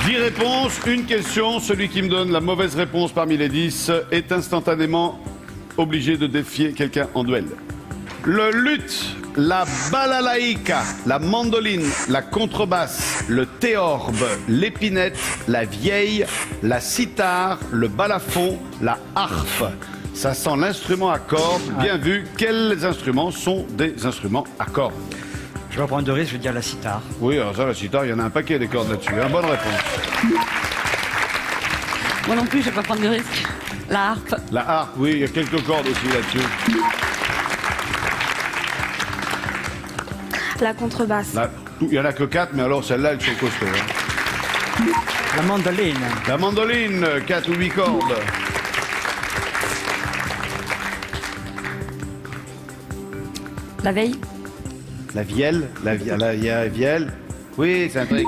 10 réponses, une question. Celui qui me donne la mauvaise réponse parmi les 10 est instantanément obligé de défier quelqu'un en duel. Le luth, la balalaïka, la mandoline, la contrebasse, le théorbe, l'épinette, la vieille, la cithare, le balafon, la harpe. Ça sent l'instrument à cordes. Bien vu, quels instruments sont des instruments à cordes? Je vais prendre de risque, je vais dire la cithare. Oui, alors ça, la cithare, il y en a un paquet des cordes là-dessus. Bonne réponse. Moi non plus, je vais pas prendre de risque. La harpe. La harpe, oui, il y a quelques cordes aussi là-dessus. La contrebasse. Il n'y en a que 4, mais alors celles-là, elles sont costauds. Hein. La mandoline. La mandoline, 4 ou 8 cordes. La veille. La vielle, la vielle. Oui, c'est un truc.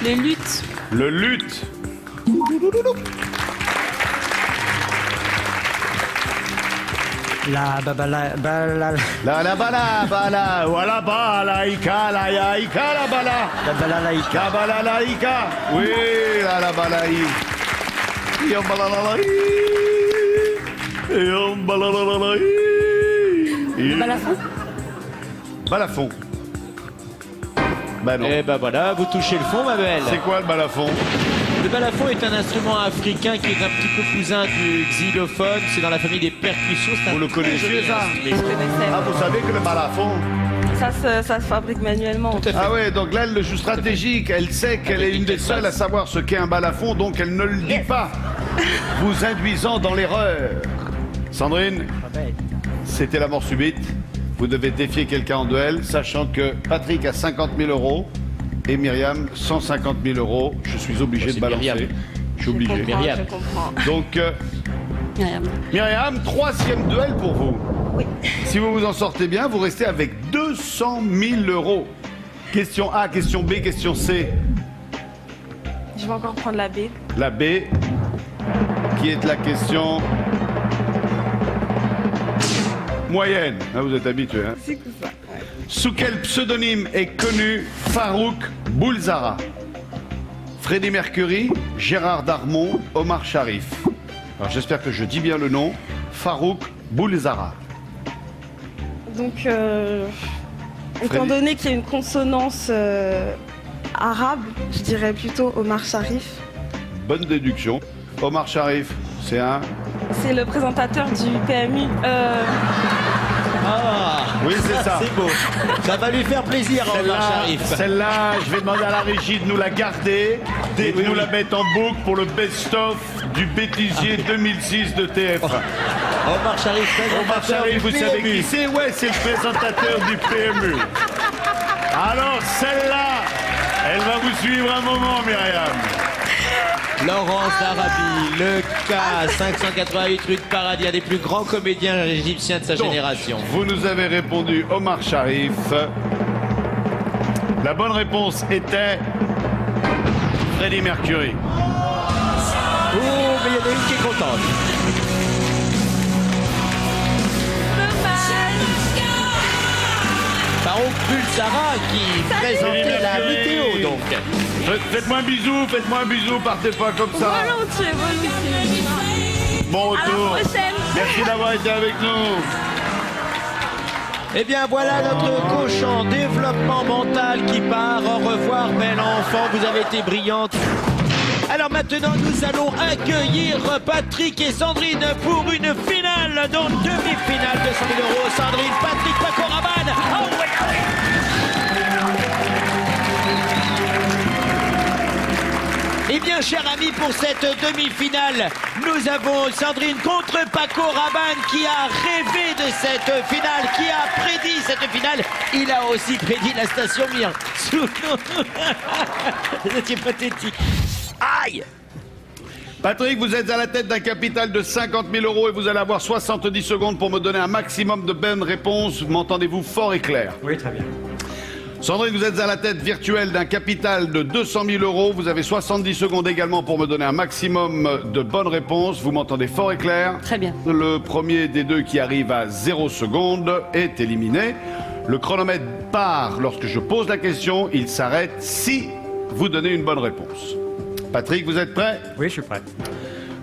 Les luttes. Le luth. La babala. La bala, voilà balaïka, la yaïka, la bala. La balalaïka. La balalaïka. Oui, la balaï. Yom balalalaï. Yom balalalaï. Balafon. Balafon. Ben non. Et ben voilà, vous touchez le fond, ma belle. C'est quoi le balafon? Le balafon est un instrument africain qui est un petit peu cousin du xylophone. C'est dans la famille des percussions. Vous le connaissez, ça? Je connaissais. Ah, vous savez que le balafon... Ça se fabrique manuellement. Ah ouais, donc là, elle le joue stratégique. Elle sait qu'elle est une des seules à savoir ce qu'est un balafon, donc elle ne le dit pas, vous induisant dans l'erreur. Sandrine, c'était la mort subite. Vous devez défier quelqu'un en duel, sachant que Patrick a 50 000 € et Myriam 150 000 €. Je suis obligé de balancer. Myriam. Je suis obligé. Je comprends. Donc, Myriam. Myriam, 3e duel pour vous. Oui. Si vous vous en sortez bien, vous restez avec 200 000 €. Question A, question B, question C. Je vais encore prendre la B. La B, qui est la question moyenne. Ah, vous êtes habitué, hein? C'est que ça. Ouais. Sous quel pseudonyme est connu Farouk Boulzara? Freddie Mercury, Gérard Darmon, Omar Sharif. Alors j'espère que je dis bien le nom. Farouk Boulzara. Donc, étant donné qu'il y a une consonance arabe, je dirais plutôt Omar Sharif. Bonne déduction. Omar Sharif, c'est un... C'est le présentateur du PMU. Ah, Oui, c'est ça. c'est beau. Ça va lui faire plaisir, Omar Sharif. Celle-là, je vais demander à la régie de nous la garder et de nous la mettre en boucle pour le best-of du bêtisier 2006 de TF1. Omar Sharif, Omar Sharif, vous savez qui c'est? Ouais, c'est le présentateur du PMU. Alors, celle-là, elle va vous suivre un moment, Myriam. Laurence d'Arabie, le cas, 588 rue de Paradis, un des plus grands comédiens égyptiens de sa Donc, génération. Vous nous avez répondu Omar Sharif. La bonne réponse était Freddie Mercury. Oh, mais il y en a une qui est contente. Farouk Boulzara qui présentait la météo, donc. Faites-moi un bisou, partez pas comme ça. Volontiers, volontiers. Bon À la retour. prochaine. Merci d'avoir été avec nous. Eh bien, voilà notre coach en développement mental qui part. Au revoir, bel enfant, vous avez été brillante. Alors maintenant, nous allons accueillir Patrick et Sandrine pour une finale, donc demi-finale de 100 000 €. Sandrine, Patrick, Paco Rabanne. Oh, oui, oui. Eh bien, chers amis, pour cette demi-finale, nous avons Sandrine contre Paco Rabanne qui a rêvé de cette finale, qui a prédit cette finale. Il a aussi prédit la station Mir. C'était pathétique. Aïe! Patrick, vous êtes à la tête d'un capital de 50 000 € et vous allez avoir 70 secondes pour me donner un maximum de bonnes réponses. M'entendez-vous fort et clair? Oui, très bien. Sandrine, vous êtes à la tête virtuelle d'un capital de 200 000 €. Vous avez 70 secondes également pour me donner un maximum de bonnes réponses. Vous m'entendez fort et clair? Très bien. Le premier des deux qui arrive à 0 secondes est éliminé. Le chronomètre part lorsque je pose la question. Il s'arrête si vous donnez une bonne réponse. Patrick, vous êtes prêt? Oui, je suis prêt.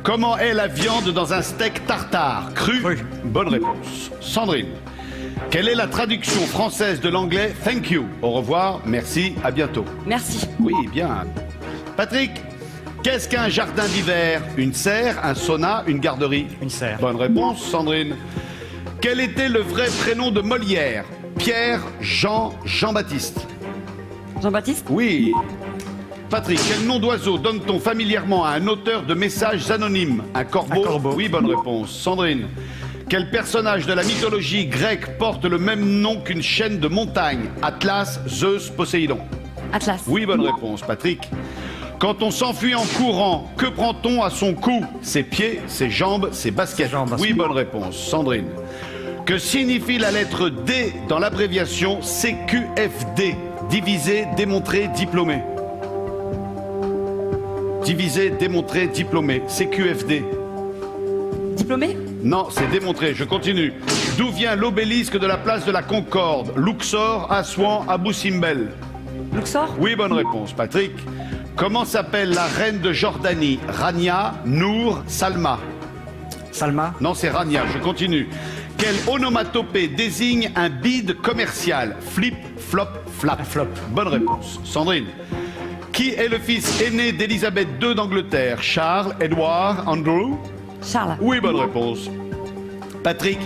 Comment est la viande dans un steak tartare? Cru? Cru. Bonne réponse. Sandrine, quelle est la traduction française de l'anglais thank you? Au revoir, merci, à bientôt. Merci. Oui, bien. Patrick, qu'est-ce qu'un jardin d'hiver? Une serre, un sauna, une garderie? Une serre. Bonne réponse, Sandrine. Quel était le vrai prénom de Molière? Pierre, Jean, Jean-Baptiste? Jean-Baptiste? Oui. Patrick, quel nom d'oiseau donne-t-on familièrement à un auteur de messages anonymes? Un corbeau? Un corbeau. Oui, bonne réponse. Sandrine, quel personnage de la mythologie grecque porte le même nom qu'une chaîne de montagnes? Atlas, Zeus, Poséidon? Atlas. Oui, bonne réponse. Patrick, quand on s'enfuit en courant, que prend-on à son cou? Ses pieds, ses jambes, ses baskets? Ses jambes. Oui, bonne réponse. Sandrine, que signifie la lettre D dans l'abréviation CQFD? Diviser, démontrer, diplômé. Diviser, démontrer, diplômé. CQFD. Diplômé? Non, c'est démontré. Je continue. D'où vient l'obélisque de la place de la Concorde? Luxor, Assouan, Abou Simbel? Luxor? Oui, bonne réponse. Patrick, comment s'appelle la reine de Jordanie? Rania, Nour, Salma? Salma. Non, c'est Rania. Je continue. Quelle onomatopée désigne un bide commercial? Flip, flop, flap. Un flop. Bonne réponse. Sandrine, qui est le fils aîné d'Élisabeth II d'Angleterre? Charles, Edward, Andrew? Charles. Oui, bonne réponse. Patrick,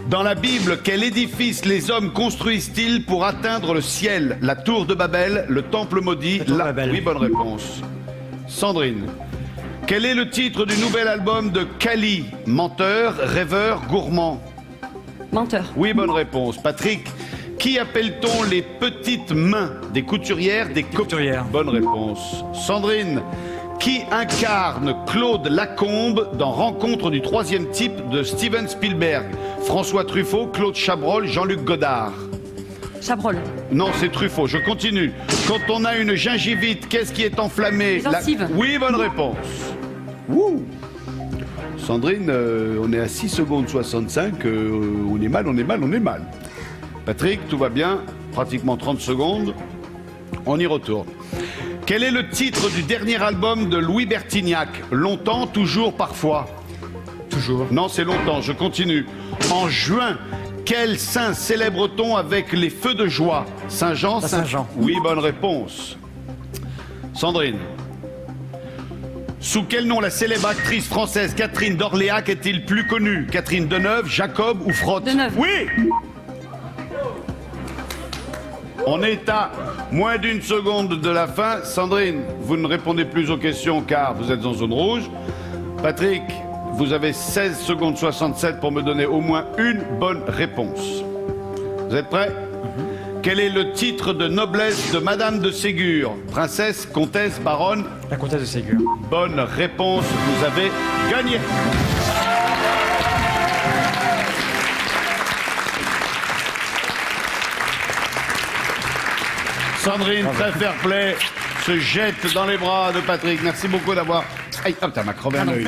dans la Bible, quel édifice les hommes construisent-ils pour atteindre le ciel? La tour de Babel, le temple maudit, La tour de Babel. Oui, bonne réponse. Sandrine, quel est le titre du nouvel album de Kali? Menteur, rêveur, gourmand? Menteur. Oui, bonne réponse. Patrick, qui appelle-t-on les petites mains? Des couturières, des Couturières. Bonne réponse. Sandrine, qui incarne Claude Lacombe dans Rencontre du troisième type de Steven Spielberg? François Truffaut, Claude Chabrol, Jean-Luc Godard? Chabrol. Non, c'est Truffaut. Je continue. Quand on a une gingivite, qu'est-ce qui est enflammé? Les gencives. Oui, bonne réponse. Wouh. Sandrine, on est à 6 secondes 65. On est mal, on est mal, on est mal. Patrick, tout va bien. Pratiquement 30 secondes. On y retourne. Quel est le titre du dernier album de Louis Bertignac? Longtemps, toujours, parfois? Toujours. Non, c'est longtemps. Je continue. En juin, quel saint célèbre-t-on avec les feux de joie? Saint-Jean? Saint-Jean. Oui, bonne réponse. Sandrine. Sous quel nom la célèbre actrice française Catherine d'Orléac est-il plus connue? Catherine Deneuve, Jacob ou Frotte? Deneuve. Oui. On est à moins d'une seconde de la fin. Sandrine, vous ne répondez plus aux questions car vous êtes en zone rouge. Patrick, vous avez 16 secondes 67 pour me donner au moins une bonne réponse. Vous êtes prêts? Quel est le titre de noblesse de Madame de Ségur? Princesse, comtesse, baronne? La comtesse de Ségur. Bonne réponse, vous avez gagné. Sandrine, très fair play, se jette dans les bras de Patrick. Merci beaucoup d'avoir... Aïe, oh, t'as m'a crevé un œil.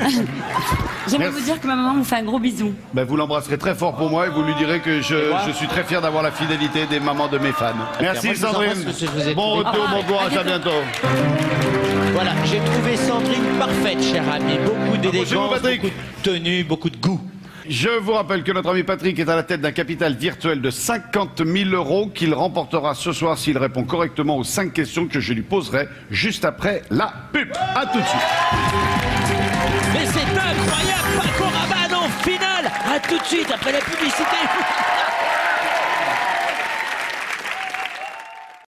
J'aimerais Merci. vous dire que ma maman vous fait un gros bisou. Ben, vous l'embrasserez très fort pour moi et vous lui direz que je suis très fier d'avoir la fidélité des mamans de mes fans. Merci moi, je vous embrasse, Sandrine. parce que je vous ai Bon trouvé retour, parfait. bon courage, À à bientôt. Voilà, j'ai trouvé Sandrine parfaite, cher ami. Beaucoup d'élégance, Patrick. beaucoup de tenue, beaucoup de goût. Je vous rappelle que notre ami Patrick est à la tête d'un capital virtuel de 50 000 € qu'il remportera ce soir s'il répond correctement aux 5 questions que je lui poserai juste après la pub. À tout de suite. Mais c'est incroyable, Paco Rabanne en finale. À tout de suite après la publicité.